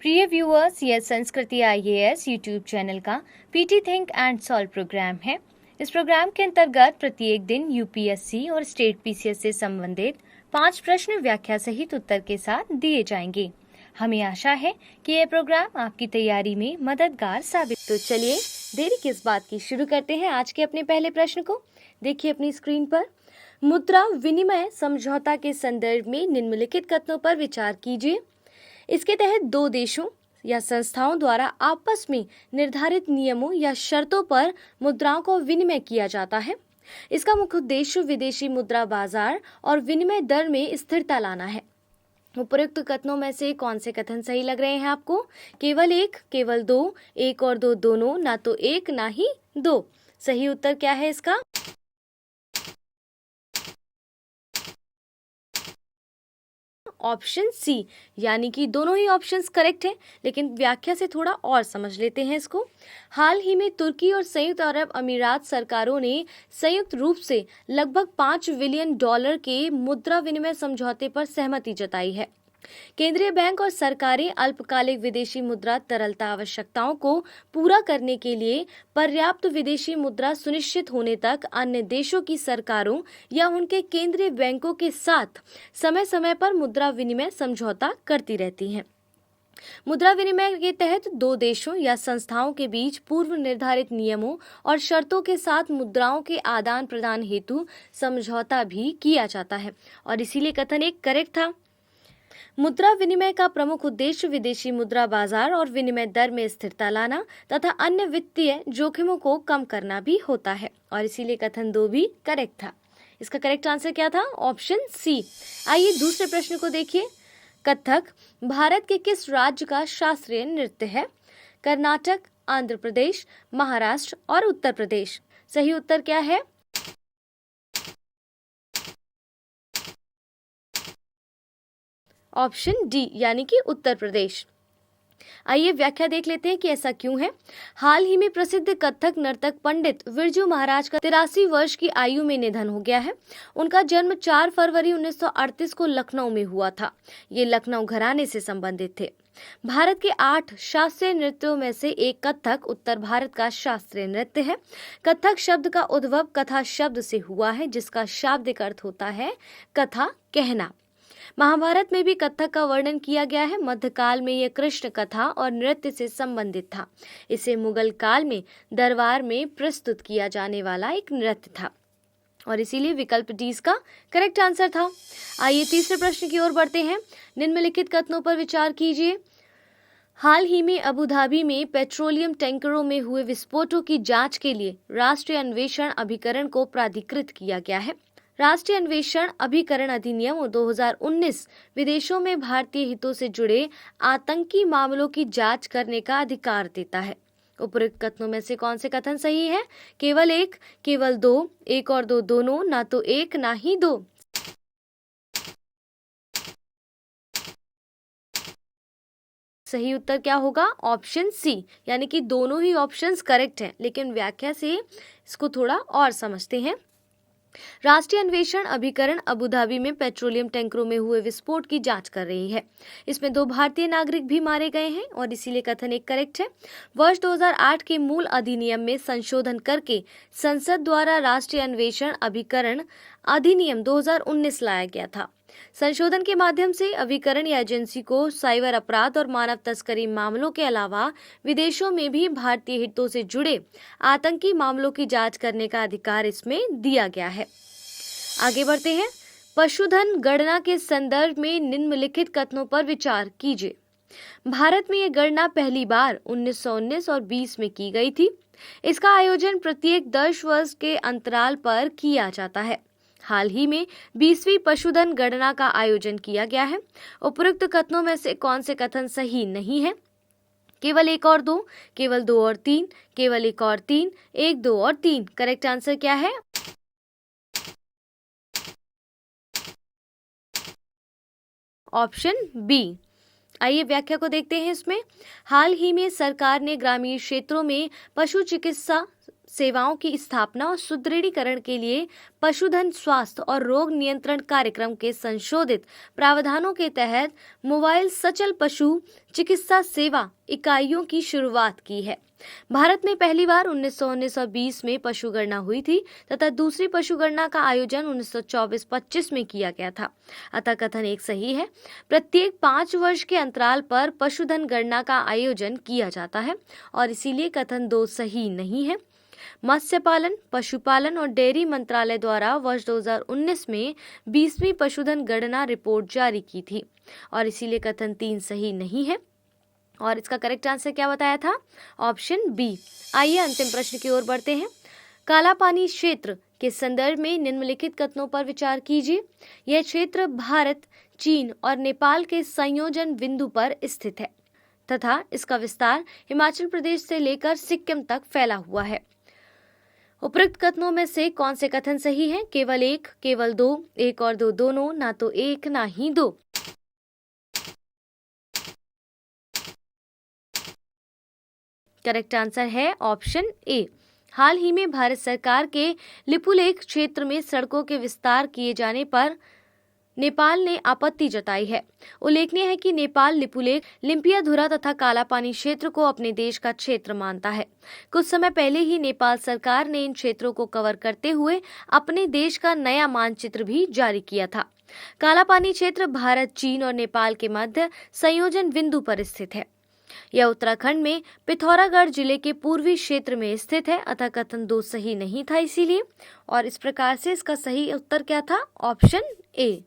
प्रिय व्यूअर्स, यह Sanskriti IAS YouTube channel का PT think and solve programme है। इस प्रोग्राम के अंतर्गत प्रत्येक दिन यूपीएससी और स्टेट पीसीएस से संबंधित 5 प्रश्न व्याख्या सहित उत्तर के साथ दिए जाएंगे। हमें आशा है कि यह प्रोग्राम आपकी तैयारी में मददगार साबित। तो चलिए देरी किस बात की, शुरू करते हैं आज के अपने पहले प्रश्न को। देखिए अपनी स्क्रीन पर, मुद्रा विनिमय समझौता के संदर्भ में निम्नलिखित कथनों पर विचार कीजिए। इसके तहत दो देशों या संस्थाओं द्वारा आपस में निर्धारित नियमों या शर्तों पर मुद्राओं को विनिमय किया जाता है। इसका मुख्य उद्देश्य विदेशी मुद्रा बाजार और विनिमय दर में स्थिरता लाना है। उपरोक्त कथनों में से कौन से कथन सही लग रहे हैं आपको? केवल एक, केवल दो, एक और दो दोनों, ना तो एक ना ही दो। सही उत्तर क्या है इसका? ऑप्शन सी, यानी कि दोनों ही ऑप्शंस करेक्ट है। लेकिन व्याख्या से थोड़ा और समझ लेते हैं इसको। हाल ही में तुर्की और संयुक्त अरब अमीरात सरकारों ने संयुक्त रूप से लगभग $5 बिलियन के मुद्रा विनिमय समझौते पर सहमति जताई है। केंद्रीय बैंक और सरकारें अल्पकालिक विदेशी मुद्रा तरलता आवश्यकताओं को पूरा करने के लिए पर्याप्त विदेशी मुद्रा सुनिश्चित होने तक अन्य देशों की सरकारों या उनके केंद्रीय बैंकों के साथ समय समय पर मुद्रा विनिमय समझौता करती रहती हैं। मुद्रा विनिमय के तहत दो देशों या संस्थाओं के बीच पूर्व निर्धारित नियमों और शर्तों के साथ मुद्राओं के आदान प्रदान हेतु समझौता भी किया जाता है, और इसीलिए कथन एक करेक्ट था। मुद्रा विनिमय का प्रमुख उद्देश्य विदेशी मुद्रा बाजार और विनिमय दर में स्थिरता लाना तथा अन्य वित्तीय जोखिमों को कम करना भी होता है, और इसीलिए कथन 2 भी करेक्ट था। इसका करेक्ट आंसर क्या था? Option C. आइए दूसरे प्रश्न को देखिए। कथक भारत के किस राज्य का शास्त्रीय नृत्य है? कर्नाटक, आंध्र प्रदेश, महाराष्ट्र और उत्तर प्रदेश। सही उत्तर क्या है? ऑप्शन डी, यानी कि उत्तर प्रदेश। आइए व्याख्या देख लेते हैं कि ऐसा क्यों है। हाल ही में प्रसिद्ध कथक नर्तक पंडित बिरजू महाराज का 83 वर्ष की आयु में निधन हो गया है। उनका जन्म 4 फरवरी 1938 को लखनऊ में हुआ था। ये लखनऊ घराने से संबंधित थे। भारत के 8 शास्त्रीय नृत्यों में से एक कथक उत्तर भारत का शास्त्रीय नृत्य है। कथक शब्द का उद्भव कथा शब्द से हुआ है, जिसका शाब्दिक अर्थ होता है कथा कहना। महाभारत में भी कथक का वर्णन किया गया है। मध्यकाल में यह कृष्ण कथा और नृत्य से संबंधित था। इसे मुगल काल में दरबार में प्रस्तुत किया जाने वाला एक नृत्य था, और इसीलिए विकल्प डी इसका करेक्ट आंसर था। आइए तीसरे प्रश्न की ओर बढ़ते हैं। निम्नलिखित कथनों पर विचार कीजिए। हाल ही में अबू धाबी में पेट्रोलियम टैंकरों में हुए विस्फोटों की जांच के लिए राष्ट्रीय अन्वेषण अभिकरण को प्राधिकृत किया गया है। राष्ट्रीय अन्वेषण अभिकरण अधिनियम 2019 विदेशों में भारतीय हितों से जुड़े आतंकी मामलों की जांच करने का अधिकार देता है। उपरोक्त कथनों में से कौन से कथन सही है? केवल एक, केवल दो, एक और दो दोनों, ना तो एक ना ही दो। सही उत्तर क्या होगा? ऑप्शन सी, यानी कि दोनों ही ऑप्शंस करेक्ट हैं। लेकिन व्याख्या से इसको थोड़ा और समझते हैं। राष्ट्रीय अन्वेषण अभिकरण अबू धाबी में पेट्रोलियम टैंकरों में हुए विस्फोट की जांच कर रही है। इसमें 2 भारतीय नागरिक भी मारे गए हैं, और इसीलिए कथन एक करेक्ट है। वर्ष 2008 के मूल अधिनियम में संशोधन करके संसद द्वारा राष्ट्रीय अन्वेषण अभिकरण अधिनियम 2019 लाया गया था। संशोधन के माध्यम से अभिकरण या एजेंसी को साइबर अपराध और मानव तस्करी मामलों के अलावा विदेशों में भी भारतीय हितों से जुड़े आतंकी मामलों की जांच करने का अधिकार इसमें दिया गया है। आगे बढ़ते हैं। पशुधन गणना के संदर्भ में निम्नलिखित कथनों पर विचार कीजिए। भारत में यह गणना पहली बार 1919 और 20 में की गई थी। इसका आयोजन प्रत्येक 10 वर्ष के अंतराल पर किया जाता है। हाल ही में 20वीं पशुधन गणना का आयोजन किया गया है। उपरोक्त कथनों में से कौन से कथन सही नहीं है? केवल एक और दो, केवल 2 और 3, केवल 1 और 3, 1, 2 और 3। करेक्ट आंसर क्या है? Option B. आइए व्याख्या को देखते हैं इसमें। हाल ही में सरकार ने ग्रामीण क्षेत्रों में पशु चिकित्सा सेवाओं की स्थापना और सुदृढ़ीकरण के लिए पशुधन स्वास्थ्य और रोग नियंत्रण कार्यक्रम के संशोधित प्रावधानों के तहत मोबाइल सचल पशु चिकित्सा सेवा इकाइयों की शुरुआत की है। भारत में पहली बार 1919-20 में पशुगणना हुई थी तथा दूसरी पशुगणना का आयोजन 1924-25 में किया गया था। अतः कथन 1 सही है। प्रत्येक 5 वर्ष के अंतराल पर पशुधन गणना का आयोजन किया जाता है और इसीलिए कथन 2 सही नहीं है। मत्स्य पालन, पशुपालन और डेयरी मंत्रालय द्वारा वर्ष 2019 में 20वीं पशुधन गणना रिपोर्ट जारी की थी और इसीलिए कथन 3 सही नहीं है। और इसका करेक्ट आंसर क्या बताया था? Option B. आइए अंतिम प्रश्न की ओर बढ़ते हैं। काला पानी क्षेत्र के संदर्भ में निम्नलिखित कथनों पर विचार कीजिए। यह क्षेत्र भारत, चीन और नेपाल के संयोजन बिंदु पर स्थित है तथा इसका विस्तार हिमाचल प्रदेश से लेकर सिक्किम तक फैला हुआ है। उपरोक्त कथनों में से कौन से कथन सही हैं? केवल 1, केवल 2, 1 और 2 दोनों, ना तो 1 ना ही 2। करेक्ट आंसर है ऑप्शन ए। हाल ही में भारत सरकार के लिपुलेख क्षेत्र में सड़कों के विस्तार किए जाने पर नेपाल ने आपत्ति जताई है। उल्लेखनीय है कि नेपाल लिपुलेख, लिम्पियाधुरा तथा कालापानी क्षेत्र को अपने देश का क्षेत्र मानता है। कुछ समय पहले ही नेपाल सरकार ने इन क्षेत्रों को कवर करते हुए अपने देश का नया मानचित्र भी जारी किया था। कालापानी क्षेत्र भारत, चीन और नेपाल के मध्य संयोजन बिंदु पर स्थित है। यह उत्तराखंड में पिथौरागढ़ जिले के पूर्वी क्षेत्र में स्थित है। अतः कथन 2 सही नहीं था इसीलिए, और इस प्रकार से इसका सही उत्तर क्या था? Option A.